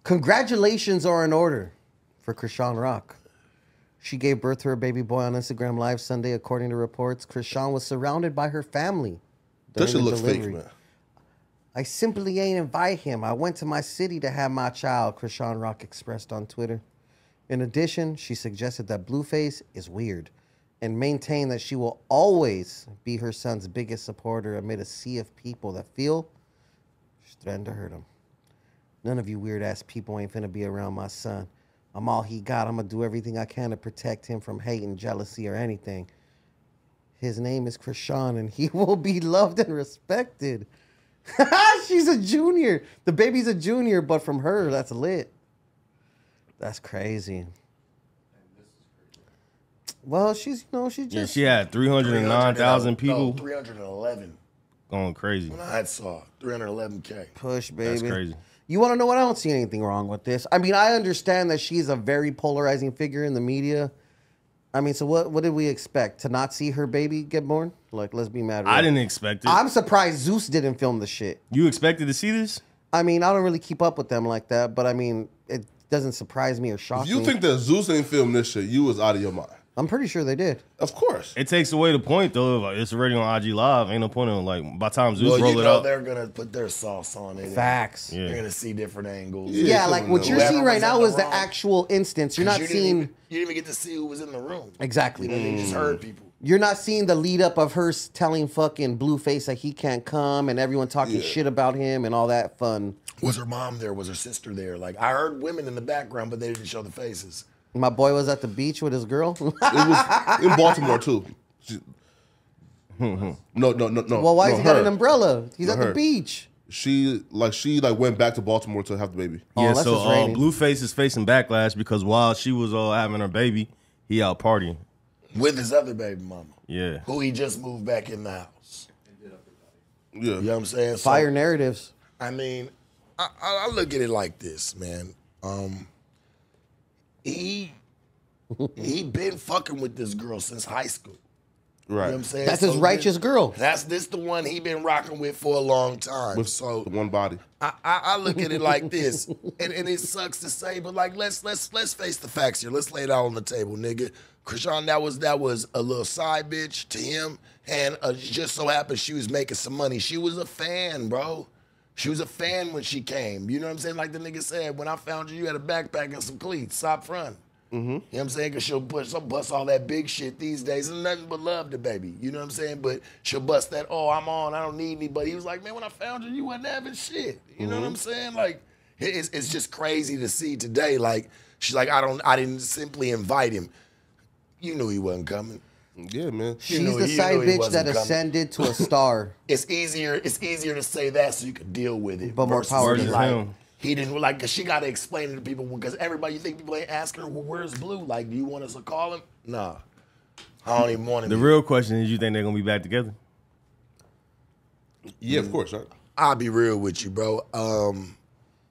Congratulations are in order for Chrisean Rock. She gave birth to her baby boy on Instagram Live Sunday. According to reports, Chrisean was surrounded by her family. That shit looks fake, man. I simply ain't invite him. I went to my city to have my child, Chrisean Rock expressed on Twitter. In addition, she suggested that Blueface is weird and maintained that she will always be her son's biggest supporter amid a sea of people that feel she's threatened to hurt him. None of you weird-ass people ain't finna be around my son. I'm all he got. I'm gonna do everything I can to protect him from hate and jealousy or anything. His name is Chrisean, and he will be loved and respected. She's a junior. The baby's a junior, but from her, that's lit. That's crazy. Well, she's, you know, she just... Yeah, she had 309,000 people. No, 311. Going crazy. When I saw 311K. Push, baby. That's crazy. You want to know what? I don't see anything wrong with this. I mean, I understand that she's a very polarizing figure in the media. I mean, so what did we expect? To not see her baby get born? Like, let's be mad. I didn't expect it. I'm surprised Zeus didn't film the shit. You expected to see this? I mean, I don't really keep up with them like that, but I mean, it doesn't surprise me or shock me. If you think that Zeus ain't filmed this shit, you was out of your mind. I'm pretty sure they did. Of course. It takes away the point, though. Like, it's already on IG Live. Ain't no point in, like, by the time Zeus well, roll it out. They're going to put their sauce on it. Facts. You're going to see different angles. Yeah, like what you're seeing right now is the actual instance. You're not seeing... You didn't even get to see who was in the room. Exactly. You know, you just heard people. You're not seeing the lead up of her telling fucking Blueface that he can't come and everyone talking shit about him and all that fun. Was her mom there? Was her sister there? Like, I heard women in the background, but they didn't show the faces. My boy was at the beach with his girl. It was in Baltimore too. No. Well, why has he got an umbrella? He's at the beach. She went back to Baltimore to have the baby. Yeah, so Blueface is facing backlash because while she was having her baby, he out partying with his other baby mama. Yeah, who he just moved back in the house. Yeah, you know what I'm saying? Fire narratives. I mean, I look at it like this, man. He been fucking with this girl since high school. Right. You know what I'm saying? That's his righteous girl. This the one he been rocking with for a long time. With so one body. I look at it like this, and it sucks to say, but like let's face the facts here. Let's lay it out on the table, nigga. Chrisean, that was a little side bitch to him, and just so happened she was making some money. She was a fan, bro. She was a fan when she came. You know what I'm saying? Like the nigga said, when I found you, you had a backpack and some cleats. Stop front. You know what I'm saying? Because she'll bust all that big shit these days. And nothing but love the baby. You know what I'm saying? But she'll bust that, oh, I'm on, I don't need anybody. He was like, man, when I found you, you wasn't having shit. You know what I'm saying? Like, it's just crazy to see today. Like, she's like, I didn't simply invite him. You knew he wasn't coming. Yeah, man. She's the side bitch that ascended to a star. It's easier to say that so you can deal with it. But more power to him. He didn't like, cause she got to explain it to people because everybody, you think people ain't asking her, well, where's Blue? Like, do you want us to call him? Nah, I don't even want him. The real question is, you think they're gonna be back together? Yeah, of course. Right? I'll be real with you, bro.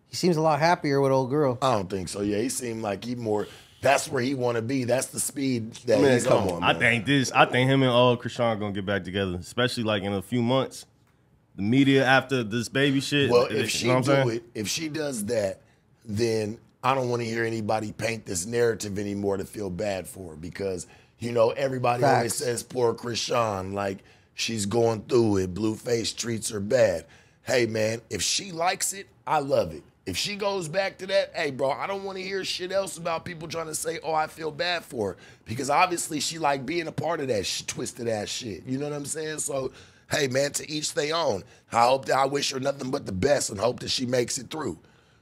He seems a lot happier with old girl. I don't think so. Yeah, he seemed like he more. That's where he want to be. That's the speed that he's come on. I think him and Chrisean gonna get back together, especially like in a few months. The media after this baby shit. Well, if she if she does that, then I don't want to hear anybody paint this narrative anymore to feel bad for her because, you know, everybody always says poor Chrisean, like she's going through it. Blueface treats her bad. Hey, man, if she likes it, I love it. If she goes back to that, hey, bro, I don't want to hear shit else about people trying to say, oh, I feel bad for her. Because obviously she like being a part of that twisted ass shit. You know what I'm saying? So, hey, man, to each their own. I wish her nothing but the best and hope that she makes it through.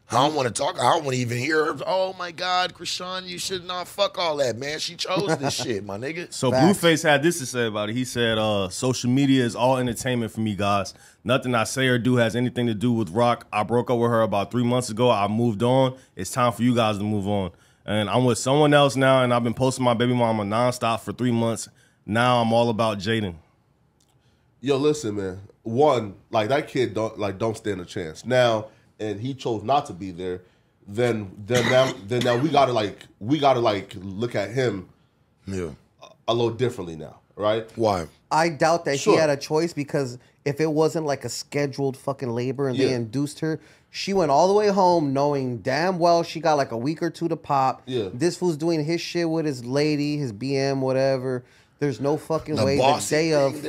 I don't want to talk. I don't want to even hear her. Oh, my God, Chrisean, you should not fuck all that, man. She chose this shit, my nigga. So Blueface had this to say about it. He said, social media is all entertainment for me, guys. Nothing I say or do has anything to do with Rock. I broke up with her about 3 months ago. I moved on. It's time for you guys to move on. And I'm with someone else now, and I've been posting my baby mama nonstop for 3 months. Now I'm all about Jaden. Yo, listen, man. One, like that kid don't stand a chance. Now, and he chose not to be there, then now we gotta look at him a little differently now, right? Why? I doubt that he had a choice because if it wasn't like a scheduled fucking labor and they induced her, she went all the way home knowing damn well she got like a week or two to pop. Yeah. This fool's doing his shit with his lady, his BM, whatever. There's no fucking way the day of...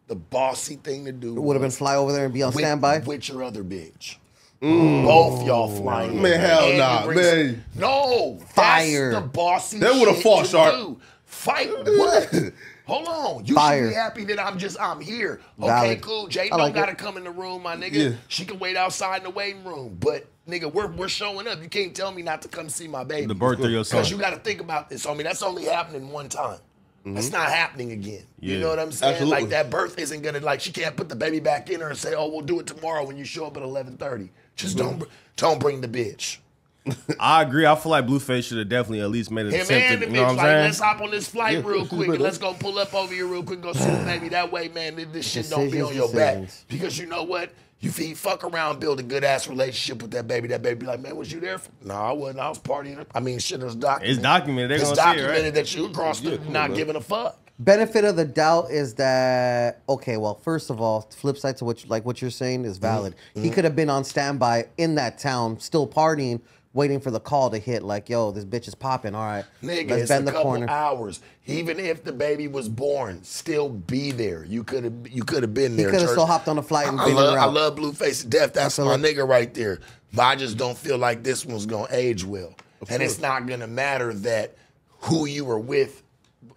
The bossy thing to do would have been fly over there and be on standby? With your other bitch. Both y'all flying. Man, hell nah, man. No. Fire. That's the bossy That would have fought Sharp. Fight what? Hold on. You should be happy that I'm here. Okay, Valid. cool. Jay like don't gotta come in the room, my nigga. Yeah. She can wait outside in the waiting room. But nigga, we're showing up. You can't tell me not to come see my baby. The birth of your son. Because you gotta think about this. I mean, that's only happening one time. That's not happening again. Yeah. You know what I'm saying? Absolutely. Like that birth isn't gonna she can't put the baby back in her and say, "Oh, we'll do it tomorrow when you show up at 11:30." Just don't bring the bitch. I agree. I feel like Blueface should have definitely at least made an Him attempt. and the You know what bitch, I'm like, saying? let's hop on this flight real quick and let's go pull up over here real quick and go see the baby. That way, man, this shit don't be on your back. Because you know what? You fuck around, build a good ass relationship with that baby be like, man, was you there? No, I wasn't. I was partying. I mean, shit is documented. It's documented. They're It's gonna see it, documented right? that you crossed the not giving a fuck. Benefit of the doubt is that, okay, well, first of all, flip side to what you're saying is valid. He could have been on standby in that town, still partying, waiting for the call to hit, like, yo, this bitch is popping. All right, Nigga, let's it's bend a the couple corner. hours. Even if the baby was born, still be there. You could have been there. He could have Church. still hopped on a flight and I been her I out. love Blueface to death. That's my nigga right there. But I just don't feel like this one's gonna age well. And it's not gonna matter that who you were with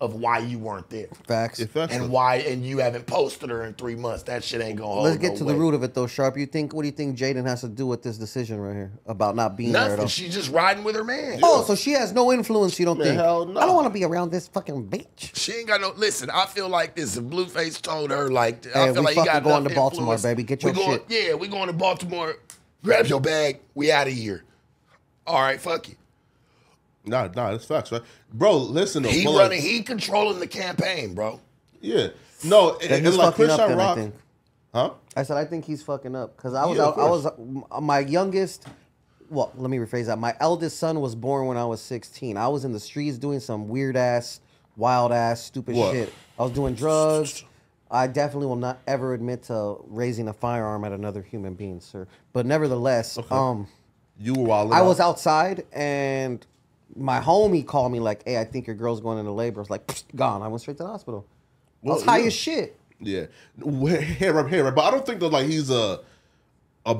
of why you weren't there. Facts. And you haven't posted her in 3 months. That shit ain't gonna hold. Let's get to the weight. root of it, though, Sharp. What do you think Jaden has to do with this decision right here about not being there at all? Nothing. She's just riding with her man. Oh, so she has no influence, you don't think? hell no. I don't want to be around this fucking bitch. She ain't got no. Listen, I feel like this. If Blueface told her, like, Hey, I feel we like you fucking got going enough to Baltimore, influence. baby. Get your shit. Yeah, we going to Baltimore. Grab your bag. We out of here. All right, fuck you. Nah, that's facts, right? Bro, listen though. He but running. He controlling the campaign, bro. Yeah. No, Then and he's like fucking up, Chrisean then, I Rock. think. Huh? I said, I think he's fucking up. Because I was Yeah, of I was my youngest, well, let me rephrase that. My eldest son was born when I was 16. I was in the streets doing some weird ass, wild ass, stupid What? shit. I was doing drugs. I definitely will not ever admit to raising a firearm at another human being, sir. But nevertheless, You were wild. I was outside and my homie called me like, hey, I think your girl's going into labor. I was like, pfft, gone. I went straight to the hospital. I was high as shit. Yeah. Hey, right. But I don't think that like he's a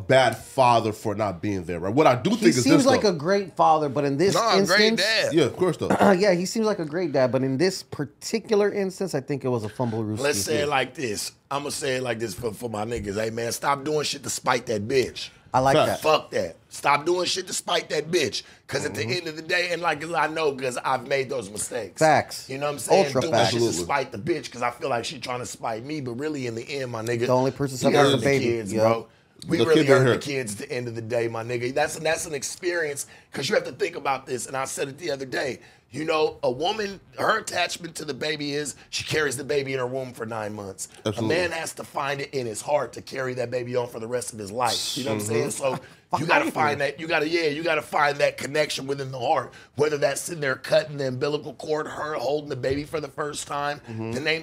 bad father for not being there, right? What I do think He is this, seems like though. a great father, but in this instance, great dad. Yeah, of course, though. yeah, he seems like a great dad, but in this particular instance, I think it was a fumble rooster. Let's say it like this. I'm gonna say it like this for my niggas. Hey man, stop doing shit to spite that bitch. I like Facts. that. Fuck that. Stop doing shit to spite that bitch. Because at the end of the day, and like I know because I've made those mistakes. Facts. You know what I'm saying? Ultra doing facts. shit to Absolutely. spite the bitch because I feel like she's trying to spite me, but really in the end, my nigga, The only person we separating hurt the the baby. kids, Yeah. bro. We The really kid been hurt the hurt. kids at the end of the day, my nigga. That's an experience because you have to think about this. And I said it the other day. You know, a woman, her attachment to the baby is she carries the baby in her womb for 9 months. Absolutely. A man has to find it in his heart to carry that baby on for the rest of his life. You know what I'm saying? So you gotta find that. You gotta find that connection within the heart. Whether that's sitting there cutting the umbilical cord, her holding the baby for the first time.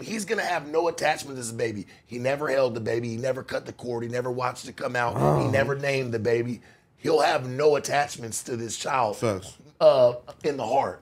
He's gonna have no attachment to this baby. He never held the baby. He never cut the cord. He never watched it come out. He never named the baby. He'll have no attachments to this child Facts. in the heart.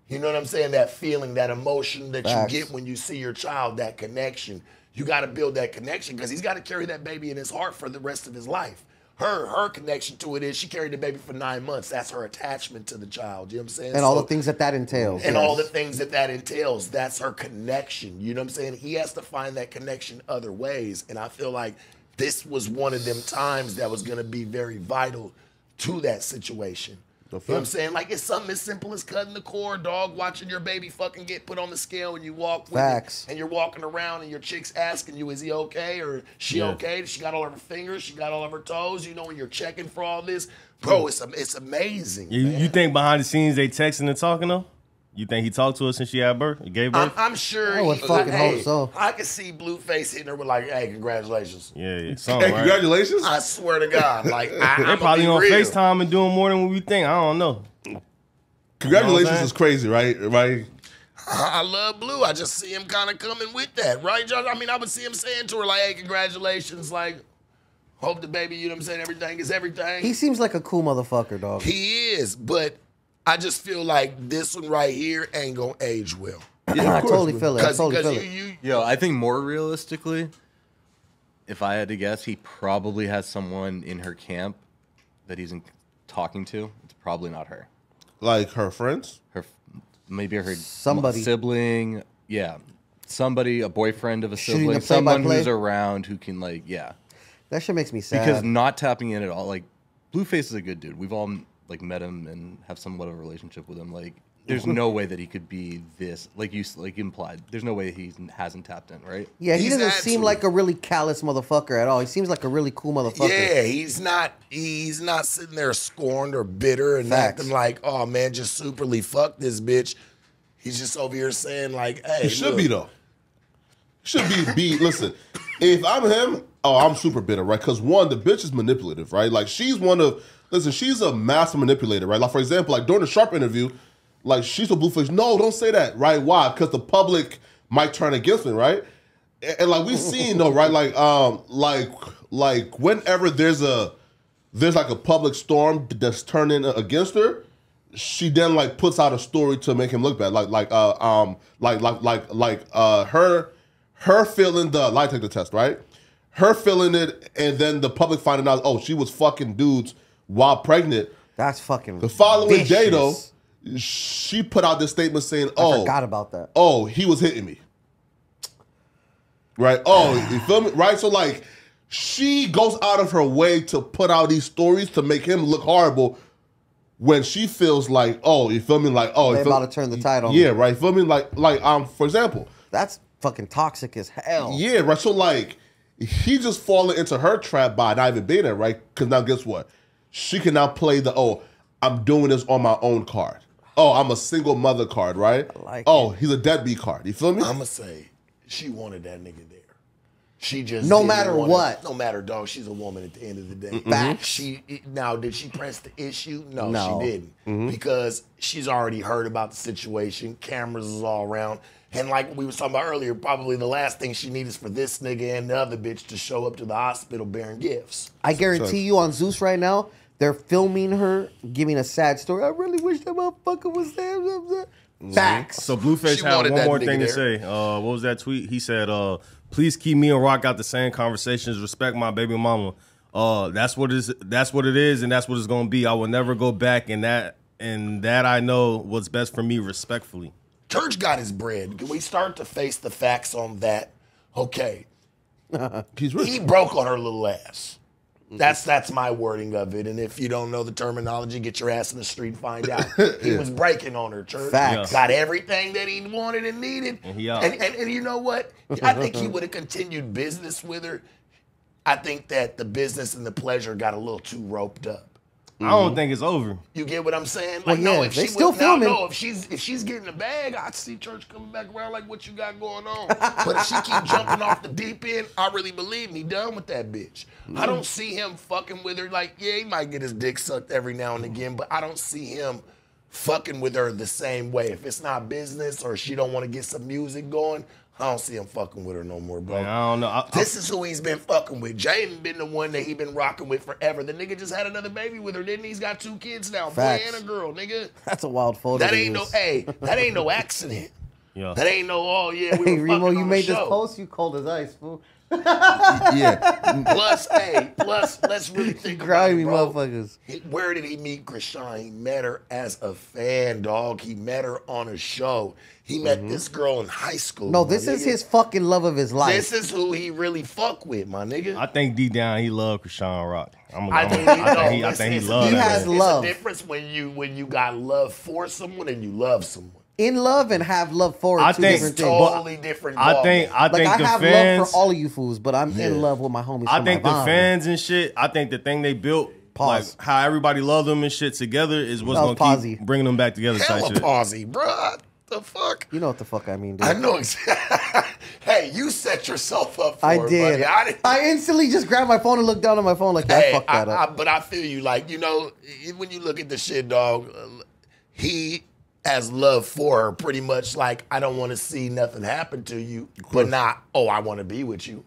You know what I'm saying? That feeling, that emotion that Facts. you get when you see your child, that connection. You got to build that connection because he's got to carry that baby in his heart for the rest of his life. Her connection to it is she carried the baby for 9 months. That's her attachment to the child. You know what I'm saying? And all the things that entails. And yes. all the things that entails. That's her connection. You know what I'm saying? He has to find that connection other ways. And I feel like this was one of them times that was going to be very vital to that situation. You know what I'm saying? Like, it's something as simple as cutting the cord, dog, watching your baby fucking get put on the scale and you walk with Facts. it, and you're walking around and your chick's asking you, is he okay? Or she okay? She got all of her fingers, she got all of her toes, you know, and you're checking for all this. Bro, it's amazing. You think behind the scenes they texting and talking though? You think he talked to her since she had birth? Gave birth? I'm sure I would fucking hope so. I could see Blueface hitting her with like, hey, congratulations. yeah, something, Hey, right? congratulations. I swear to God. Like, They I'm probably on real. FaceTime and doing more than what we think. I don't know. Congratulations saying? is crazy, right? Right? I love Blue. I just see him kind of coming with that, right, Josh? I mean, I would see him saying to her, like, hey, congratulations, like, hope the baby, you know what I'm saying, everything is everything. He seems like a cool motherfucker, dog. He is, but I just feel like this one right here ain't gonna age well. Yeah, I totally feel it. I totally feel it. Yo, I think more realistically, if I had to guess, he probably has someone in her camp that he's talking to. It's probably not her. Like her friends? Maybe her somebody sibling. Yeah. Somebody, a boyfriend of a sibling. Someone who's around who can, like, yeah. That shit makes me sad. Because not tapping in at all. Like, Blueface is a good dude. We've all, like, met him and have somewhat of a relationship with him. Like, there's no way that he could be this, like you implied. There's no way he hasn't tapped in, right? Yeah, he doesn't seem like a really callous motherfucker at all. He seems like a really cool motherfucker. Yeah, he's not sitting there scorned or bitter and acting like, oh man, just superly fuck this bitch. He's just over here saying like, hey, he should be though. Should be. Listen, if I'm him, I'm super bitter, right? Because one, the bitch is manipulative, right? Like she's she's a master manipulator, right? Like for example, like during the Sharp interview. Like, she's a Blueface. No, don't say that, right? Why? Because the public might turn against me, right? And like we've seen though, right? Like whenever there's like a public storm that's turning against her, she then like puts out a story to make him look bad. Her feeling the lie detector test, right? Her feeling it, and then the public finding out, oh, she was fucking dudes while pregnant. That's fucking the following day though. She put out this statement saying, I forgot about that. Oh, he was hitting me. Right? Oh, you feel me? Right? So, like, she goes out of her way to put out these stories to make him look horrible when she feels like, oh, you feel me? Like, oh, they're about to turn the tide on me. Yeah, me. right? Feel me? Like, for example. That's fucking toxic as hell. Yeah, right? So, like, he just falling into her trap by not even being there, right? Because now, guess what? She can now play the, I'm doing this on my own card. Oh, I'm a single mother card, right? He's a deadbeat card. You feel me? I'm going to say, she wanted that nigga there. She just no matter what. No matter, dog. She's a woman at the end of the day. Mm-hmm. Now, did she press the issue? No, she didn't. Mm-hmm. Because she's already heard about the situation. Cameras is all around. And like we were talking about earlier, probably the last thing she needs is for this nigga and the other bitch to show up to the hospital bearing gifts. I guarantee you on Zeus right now, they're filming her, giving a sad story. I really wish that motherfucker was there. Facts. So Blueface had one more thing to say. What was that tweet? He said, please keep me and Rock out the same conversations. Respect my baby mama. That's what it is, and that's what it's gonna be. I will never go back, and that I know what's best for me respectfully. Church got his bread. Can we start to face the facts on that? Okay. He broke on her little ass. That's my wording of it. And if you don't know the terminology, get your ass in the street and find out. He was breaking on her, Church. Facts. Got everything that he wanted and needed. And you know what? I think he would have continued business with her. I think that the business and the pleasure got a little too roped up. I don't think it's over. You get what I'm saying? Like, no, if they still filming. No, if she's getting the bag, I see Church coming back around like what you got going on. But if she keep jumping off the deep end, I really believe me done with that bitch. I don't see him fucking with her. Like, yeah, he might get his dick sucked every now and again, but I don't see him fucking with her the same way. If it's not business or she don't want to get some music going, I don't see him fucking with her no more, bro. Man, I don't know. This is who he's been fucking with. Jaden been the one that he been rocking with forever. The nigga just had another baby with her, didn't he? He's got 2 kids now, Facts. boy and a girl, nigga. That's a wild photo. That ain't no accident. Yeah. That ain't no, we were Hey, Remo, fucking you on made the this show. post, you cold as ice, fool. Plus, let's really think Grimy about it, bro. motherfuckers. Where did he meet Chrisean? He met her as a fan, dog. He met her on a show. He met this girl in high school. No, this is his fucking love of his life. This is who he really fuck with, my nigga. I think deep down he loved Chrisean Rock. I think he loved He that has man. love. It's a difference when you got love for someone and you love someone. In love and have love for it, two different things. Totally different. I think I the have fans, love for all of you fools, but I'm in love with my homies. I think the fans and shit. I think the thing they built, like how everybody loved them and shit together, is what's gonna keep bringing them back together. Hella pausey, bro. The fuck? You know what the fuck I mean, dude. I know exactly. Hey, you set yourself up for I it, did. buddy. I instantly just grabbed my phone and looked down on my phone like, I fucked that up. But I feel you. Like, you know, when you look at the shit, dog, he as love for her, pretty much like, I don't want to see nothing happen to you, but not, oh, I want to be with you.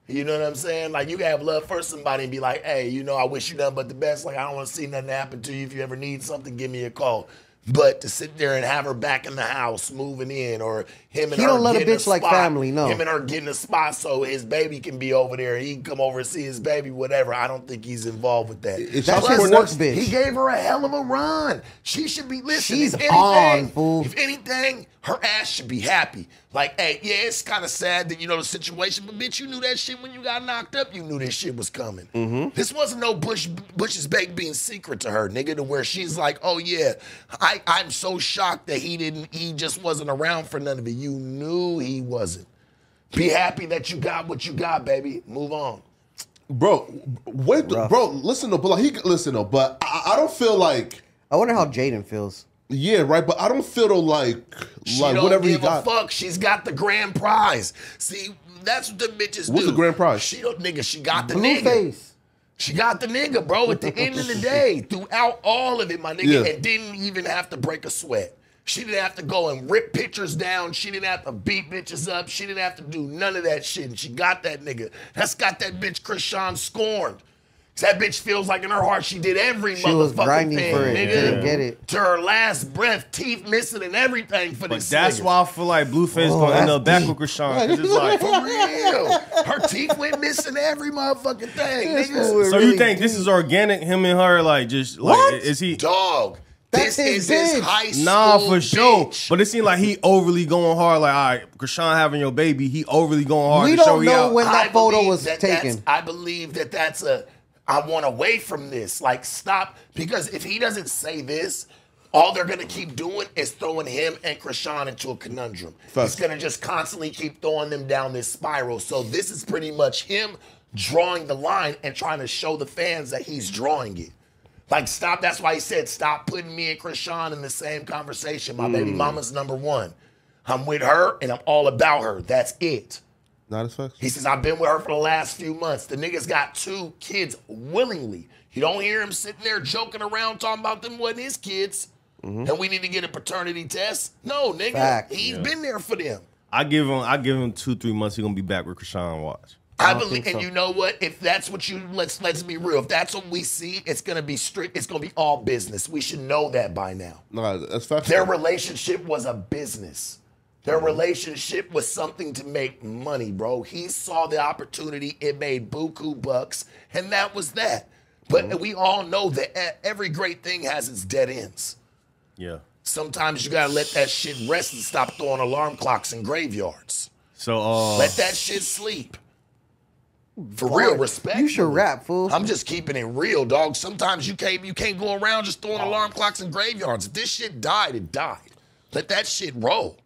You know what I'm saying? Like, you can have love for somebody and be like, hey, you know, I wish you nothing but the best. Like, I don't want to see nothing happen to you. If you ever need something, give me a call. But to sit there and have her back in the house, moving in, or him and He her don't let a getting bitch like spot, family, no. him and her getting a spot so his baby can be over there and he can come over and see his baby, whatever. I don't think he's involved with that. That's his work, bitch. He gave her a hell of a run. She should be listening. She's on, fool. If anything, her ass should be happy. Like, hey, yeah, it's kind of sad that, you know, the situation, but bitch, you knew that shit when you got knocked up. You knew this shit was coming. This wasn't no Bush's baked bean secret to her, nigga, to where she's like, oh yeah, I'm so shocked that he just wasn't around for none of it. You knew he wasn't. Be happy that you got what you got, baby. Move on. Bro, wait, bro, listen though, but like but I don't feel like. I wonder how Jaden feels. Yeah, right, but I don't feel though like whatever he got. She don't give a fuck. She's got the grand prize. See, that's what the bitches do. What's the grand prize? She don't, nigga. She got the Blueface. nigga. She got the nigga, bro. At the end of the day, throughout all of it, my nigga, and didn't even have to break a sweat. She didn't have to go and rip pictures down. She didn't have to beat bitches up. She didn't have to do none of that shit. And she got that nigga. That's got that bitch Chrisean scorned. That bitch feels like in her heart she did every She was motherfucking grinding thing, for it. nigga. Didn't get it. To her last breath, teeth missing and everything for But this that's nigga. why I feel like Blueface gonna end up back with Chrisean. 'Cause it's like, For real. Her teeth went missing every motherfucking thing, nigga. so you think this is organic? Him and her, like, just like, What? is he? Dog. That's This is his his bitch. high school Nah, for sure. bitch. But it seemed like he overly going hard. Like, all right, Chrisean having your baby, he overly going hard. We to show don't he know out. when I that photo believe was that taken. I believe that that's I want away from this. Like, stop. Because if he doesn't say this, all they're going to keep doing is throwing him and Chrisean into a conundrum. Facts. He's going to just constantly keep throwing them down this spiral. So this is pretty much him drawing the line and trying to show the fans that he's drawing it. Like, stop. That's why he said, stop putting me and Chrisean in the same conversation. My baby mama's number one. I'm with her and I'm all about her. That's it. Not as fast. He says, I've been with her for the last few months. The nigga's got 2 kids willingly. You don't hear him sitting there joking around talking about them wasn't his kids. And we need to get a paternity test. No, nigga. Fact. He's been there for them. I give him 2-3 months. He gonna be back with Chrisean. Watch. I don't believe, think and so. you know what? If that's what you let's be real. If that's what we see, it's gonna be strict. It's gonna be all business. We should know that by now. Nah, that's fast. Their relationship was a business. Their relationship was something to make money, bro. He saw the opportunity. It made buku bucks, and that was that. But we all know that every great thing has its dead ends. Yeah. Sometimes you gotta let that shit rest and stop throwing alarm clocks in graveyards. So Let that shit sleep. For real, respect. You should rap, fool. I'm just keeping it real, dog. Sometimes you can't go around just throwing alarm clocks in graveyards. If this shit died, it died. Let that shit roll.